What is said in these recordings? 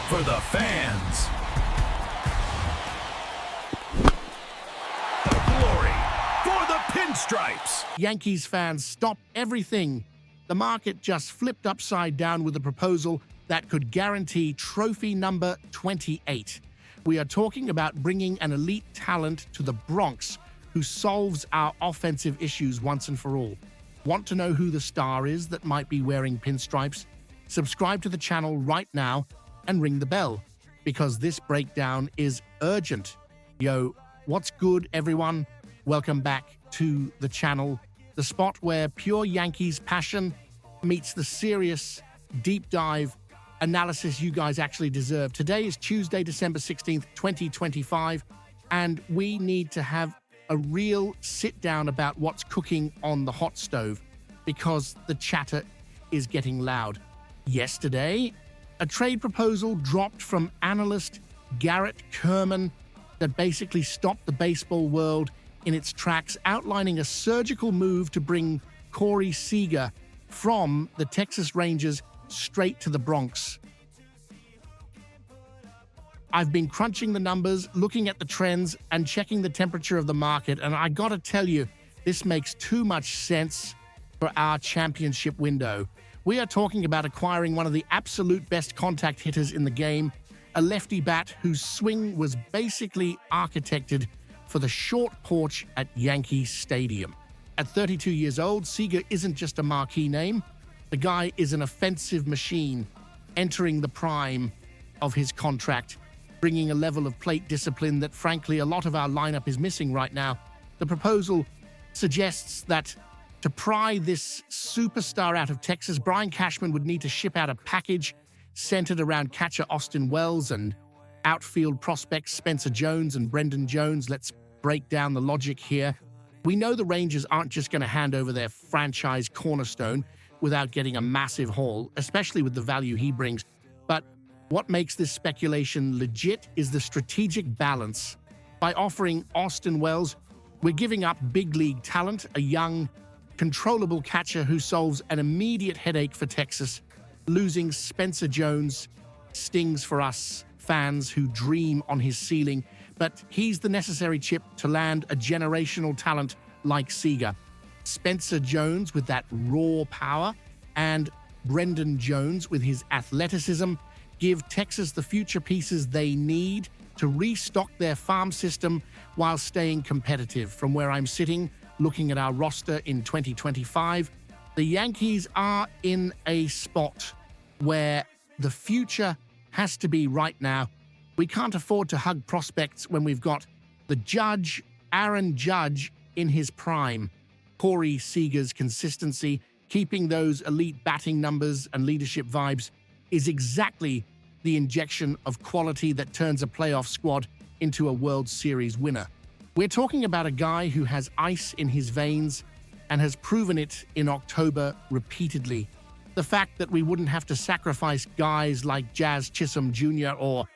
for the fans. The glory for the pinstripes. Yankees fans, stop everything. The market just flipped upside down with a proposal that could guarantee trophy number 28. We are talking about bringing an elite talent to the Bronx who solves our offensive issues once and for all. Want to know who the star is that might be wearing pinstripes? Subscribe to the channel right now and ring the bell, because this breakdown is urgent. Yo, what's good, everyone? Welcome back to the channel, the spot where pure Yankees passion meets the serious, deep dive analysis you guys actually deserve. Today is Tuesday, December 16th, 2025, and we need to have a real sit down about what's cooking on the hot stove, because the chatter is getting loud. Yesterday, a trade proposal dropped from analyst Garrett Kerman that basically stopped the baseball world in its tracks, outlining a surgical move to bring Corey Seager from the Texas Rangers straight to the Bronx. I've been crunching the numbers, looking at the trends, and checking the temperature of the market, and I gotta tell you, this makes too much sense for our championship window. We are talking about acquiring one of the absolute best contact hitters in the game, a lefty bat whose swing was basically architected for the short porch at Yankee Stadium. At 32 years old, Seager isn't just a marquee name. The guy is an offensive machine, entering the prime of his contract, bringing a level of plate discipline that, frankly, a lot of our lineup is missing right now. The proposal suggests that to pry this superstar out of Texas, Brian Cashman would need to ship out a package centered around catcher Austin Wells and outfield prospects Spencer Jones and Brendan Jones. Let's break down the logic here. We know the Rangers aren't just going to hand over their franchise cornerstone without getting a massive haul, especially with the value he brings. But what makes this speculation legit is the strategic balance. By offering Austin Wells, we're giving up big league talent, a young, controllable catcher who solves an immediate headache for Texas. Losing Spencer Jones stings for us fans who dream on his ceiling, but he's the necessary chip to land a generational talent like Seager. Spencer Jones with that raw power and Brendan Jones with his athleticism give Texas the future pieces they need to restock their farm system while staying competitive. From where I'm sitting, looking at our roster in 2025, the Yankees are in a spot where the future has to be right now. We can't afford to hug prospects when we've got the Judge, Aaron Judge, in his prime. Corey Seager's consistency, keeping those elite batting numbers and leadership vibes, is exactly the injection of quality that turns a playoff squad into a World Series winner. We're talking about a guy who has ice in his veins and has proven it in October repeatedly. The fact that we wouldn't have to sacrifice guys like Jazz Chisholm Jr. or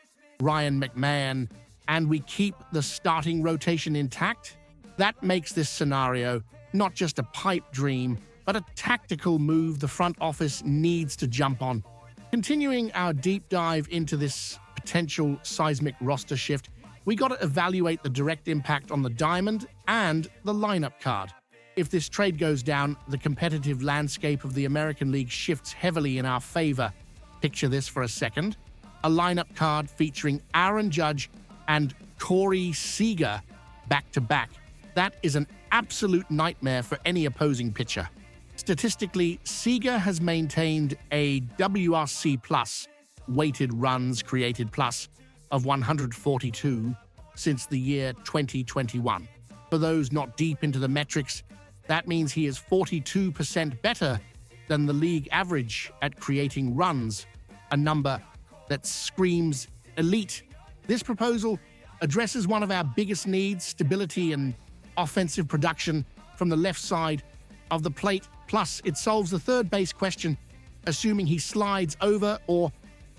Ryan McMahon, and we keep the starting rotation intact, that makes this scenario not just a pipe dream, but a tactical move the front office needs to jump on. Continuing our deep dive into this potential seismic roster shift, we got to evaluate the direct impact on the diamond and the lineup card. If this trade goes down, the competitive landscape of the American League shifts heavily in our favor. Picture this for a second. A lineup card featuring Aaron Judge and Corey Seager back-to-back. That is an absolute nightmare for any opposing pitcher. Statistically, Seager has maintained a WRC plus, weighted runs created plus, of 142 since the year 2021. For those not deep into the metrics, that means he is 42% better than the league average at creating runs, a number that screams elite. This proposal addresses one of our biggest needs, stability and offensive production from the left side of the plate. Plus, it solves the third base question, assuming he slides over or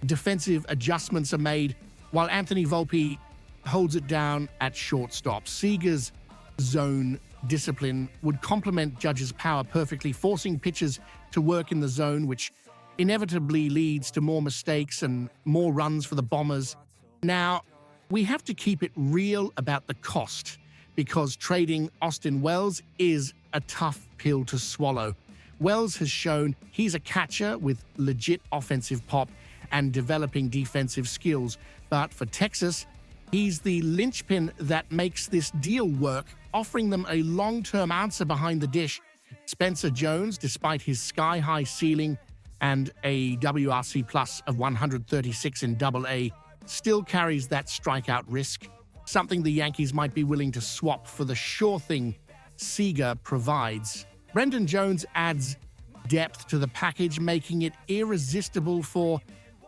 defensive adjustments are made, while Anthony Volpe holds it down at shortstop. Seager's zone discipline would complement Judge's power perfectly, forcing pitchers to work in the zone, which inevitably leads to more mistakes and more runs for the Bombers. Now, we have to keep it real about the cost, because trading Austin Wells is a tough pill to swallow. Wells has shown he's a catcher with legit offensive pop and developing defensive skills, but for Texas, he's the linchpin that makes this deal work, offering them a long-term answer behind the dish. Spencer Jones, despite his sky-high ceiling and a WRC plus of 136 in Double-A, still carries that strikeout risk, something the Yankees might be willing to swap for the sure thing Seager provides. Brendan Jones adds depth to the package, making it irresistible for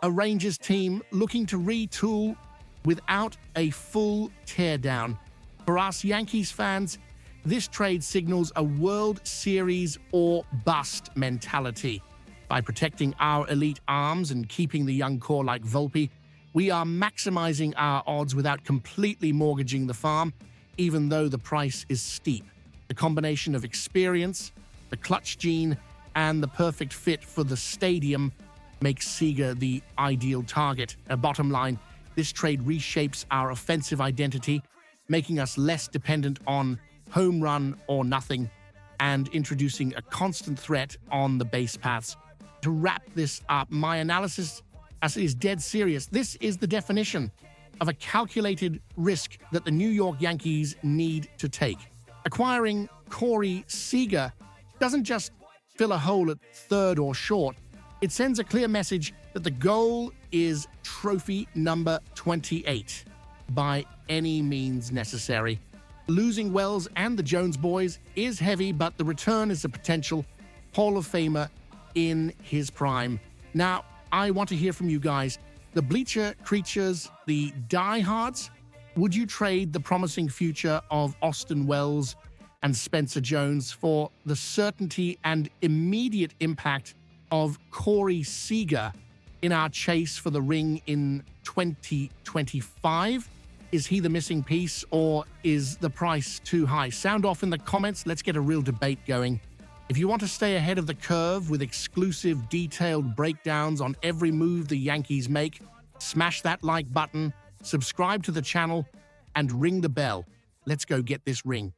a Rangers team looking to retool without a full teardown. For us Yankees fans, this trade signals a World Series or bust mentality. By protecting our elite arms and keeping the young core like Volpe, we are maximizing our odds without completely mortgaging the farm, even though the price is steep. The combination of experience, the clutch gene, and the perfect fit for the stadium makes Seager the ideal target. Bottom line, this trade reshapes our offensive identity, making us less dependent on home run or nothing, and introducing a constant threat on the base paths. To wrap this up, my analysis is dead serious. This is the definition of a calculated risk that the New York Yankees need to take. Acquiring Corey Seager doesn't just fill a hole at third or short. It sends a clear message that the goal is trophy number 28 by any means necessary. Losing Wells and the Jones boys is heavy, but the return is a potential Hall of Famer in his prime. Now, I want to hear from you guys. The bleacher creatures, the diehards, would you trade the promising future of Austin Wells and Spencer Jones for the certainty and immediate impact of Corey Seager in our chase for the ring in 2025? Is he the missing piece, or is the price too high? Sound off in the comments. Let's get a real debate going. If you want to stay ahead of the curve with exclusive, detailed breakdowns on every move the Yankees make, smash that like button, subscribe to the channel, and ring the bell. Let's go get this ring.